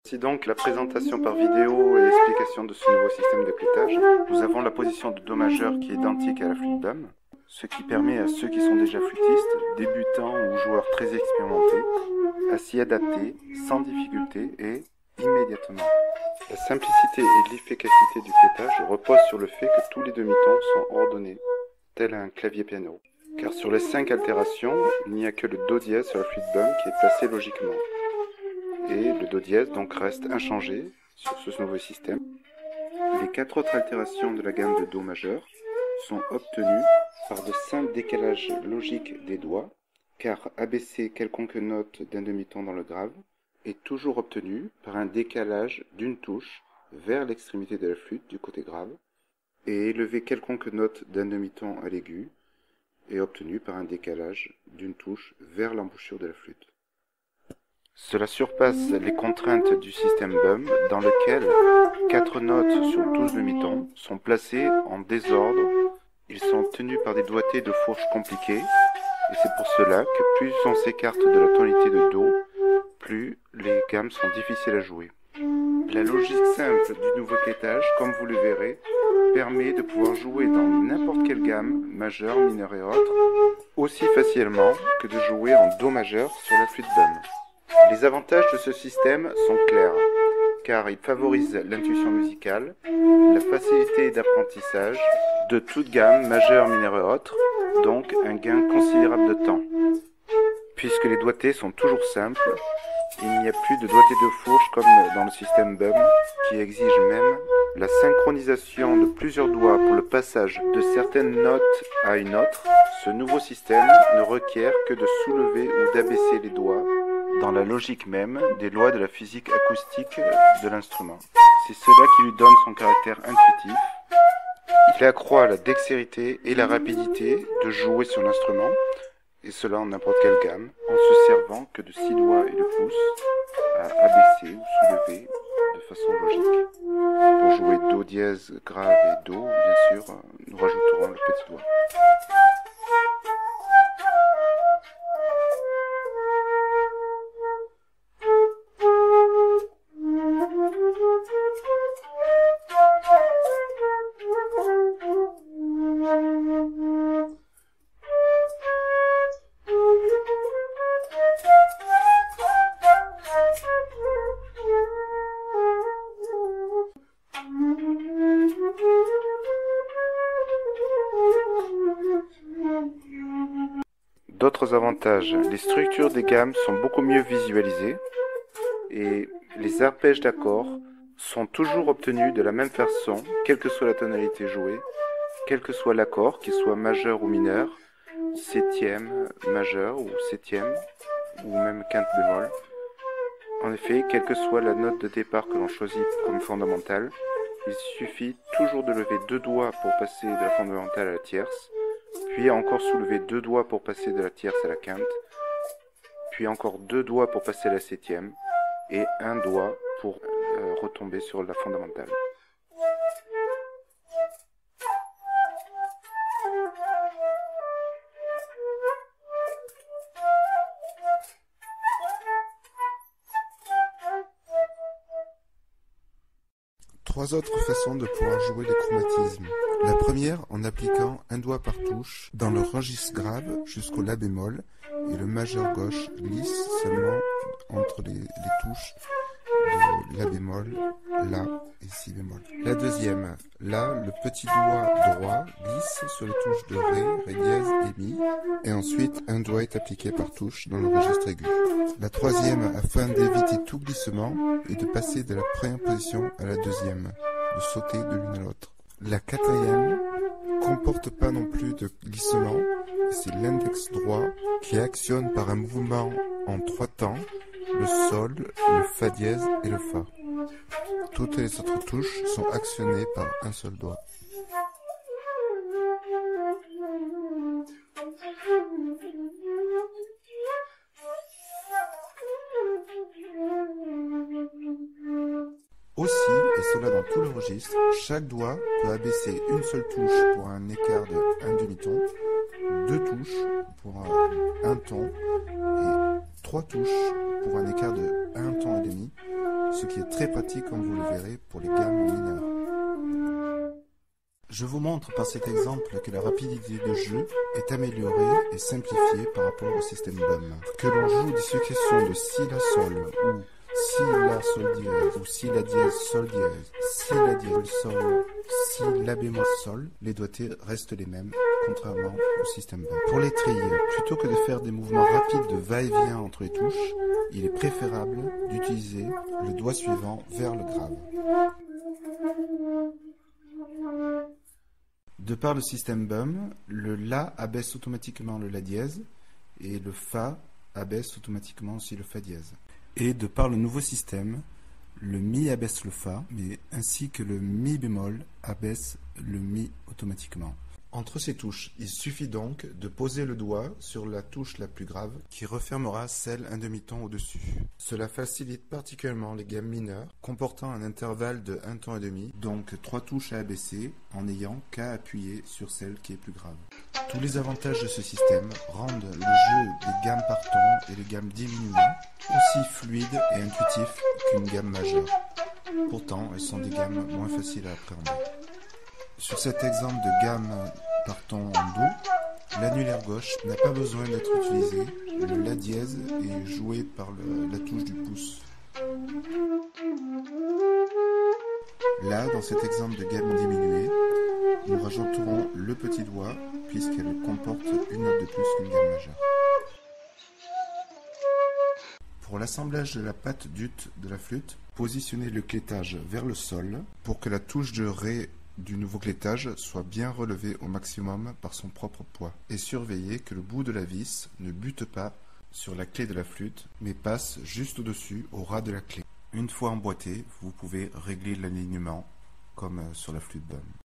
Voici donc la présentation par vidéo et l'explication de ce nouveau système de clétage. Nous avons la position de Do majeur qui est identique à la flûte bum, ce qui permet à ceux qui sont déjà flûtistes, débutants ou joueurs très expérimentés, à s'y adapter sans difficulté et immédiatement. La simplicité et l'efficacité du clétage reposent sur le fait que tous les demi-tons sont ordonnés, tel un clavier piano. Car sur les 5 altérations, il n'y a que le Do dièse sur la flûte bum qui est placé logiquement. Et le Do dièse donc reste inchangé sur ce nouveau système. Les 4 autres altérations de la gamme de Do majeur sont obtenues par de simples décalages logiques des doigts, car abaisser quelconque note d'un demi-ton dans le grave est toujours obtenu par un décalage d'une touche vers l'extrémité de la flûte du côté grave, et élever quelconque note d'un demi-ton à l'aigu est obtenu par un décalage d'une touche vers l'embouchure de la flûte. Cela surpasse les contraintes du système bum dans lequel 4 notes sur 12 demi-tons sont placées en désordre. Ils sont tenus par des doigtés de fourche compliqués et c'est pour cela que plus on s'écarte de la tonalité de Do, plus les gammes sont difficiles à jouer. La logique simple du nouveau clétage, comme vous le verrez, permet de pouvoir jouer dans n'importe quelle gamme, majeure, mineure et autres, aussi facilement que de jouer en Do majeur sur la flûte bum. Les avantages de ce système sont clairs, car il favorise l'intuition musicale, la facilité d'apprentissage de toute gamme, majeure, mineure et autres, donc un gain considérable de temps. Puisque les doigtés sont toujours simples, il n'y a plus de doigté de fourche comme dans le système bum, qui exige même la synchronisation de plusieurs doigts pour le passage de certaines notes à une autre. Ce nouveau système ne requiert que de soulever ou d'abaisser les doigts dans la logique même des lois de la physique acoustique de l'instrument. C'est cela qui lui donne son caractère intuitif. Il accroît la dextérité et la rapidité de jouer sur l'instrument, et cela en n'importe quelle gamme, en se servant que de 6 doigts et de pouce à abaisser ou soulever de façon logique. Pour jouer Do dièse, grave et Do, bien sûr, nous rajouterons le petit doigt. D'autres avantages, les structures des gammes sont beaucoup mieux visualisées et les arpèges d'accords sont toujours obtenus de la même façon, quelle que soit la tonalité jouée, quel que soit l'accord, qu'il soit majeur ou mineur, septième, majeur ou septième, ou même quinte bémol. En effet, quelle que soit la note de départ que l'on choisit comme fondamentale, il suffit toujours de lever 2 doigts pour passer de la fondamentale à la tierce, puis encore soulever 2 doigts pour passer de la tierce à la quinte, puis encore 2 doigts pour passer à la septième, et 1 doigt pour retomber sur la fondamentale. Trois autres façons de pouvoir jouer les chromatismes. La première en appliquant un doigt par touche dans le registre grave jusqu'au La bémol et le majeur gauche glisse seulement entre les touches de La bémol, La et Si bémol. La deuxième, là, le petit doigt droit glisse sur les touches de Ré dièse et Mi, et ensuite un doigt est appliqué par touche dans le registre aigu. La troisième, afin d'éviter tout glissement, est de passer de la première position à la deuxième, de sauter de l'une à l'autre. La quatrième comporte pas non plus de glissement, c'est l'index droit qui actionne par un mouvement en 3 temps le Sol, le Fa dièse et le Fa. Toutes les autres touches sont actionnées par un seul doigt. Aussi, et cela dans tout le registre, chaque doigt peut abaisser une seule touche pour un écart de 1 demi-ton, 2 touches pour un ton, et 3 touches pour un écart de 1 ton et demi, ce qui est très pratique comme vous le verrez pour les gammes mineures. Je vous montre par cet exemple que la rapidité de jeu est améliorée et simplifiée par rapport au système BUM. Que l'on joue des successions de si la sol ou si la sol dièse ou si la dièse sol dièse, si la dièse sol, si la bémol sol, les doigtés restent les mêmes, contrairement au système BUM. Pour les trilles, plutôt que de faire des mouvements rapides de va-et-vient entre les touches, il est préférable d'utiliser le doigt suivant vers le grave. De par le système BUM, le La abaisse automatiquement le La dièse et le Fa abaisse automatiquement aussi le Fa dièse. Et de par le nouveau système, le Mi abaisse le Fa, mais ainsi que le Mi bémol abaisse le Mi automatiquement. Entre ces touches, il suffit donc de poser le doigt sur la touche la plus grave qui refermera celle un demi-ton au-dessus. Cela facilite particulièrement les gammes mineures comportant un intervalle de 1 ton et demi, donc 3 touches à abaisser en n'ayant qu'à appuyer sur celle qui est plus grave. Tous les avantages de ce système rendent le jeu des gammes par ton et les gammes diminuées aussi fluide et intuitif qu'une gamme majeure. Pourtant, elles sont des gammes moins faciles à appréhender. Sur cet exemple de gamme par ton en Do, l'annulaire gauche n'a pas besoin d'être utilisé. Le La dièse est joué par la touche du pouce. Là, dans cet exemple de gamme diminuée, nous rajouterons le petit doigt puisqu'elle comporte une note de plus qu'une gamme majeure. Pour l'assemblage de la patte d'ut de la flûte, positionnez le clétage vers le sol pour que la touche de Ré du nouveau clétage soit bien relevé au maximum par son propre poids. Et surveillez que le bout de la vis ne bute pas sur la clé de la flûte, mais passe juste au-dessus, au ras de la clé. Une fois emboîté, vous pouvez régler l'alignement comme sur la flûte BUM.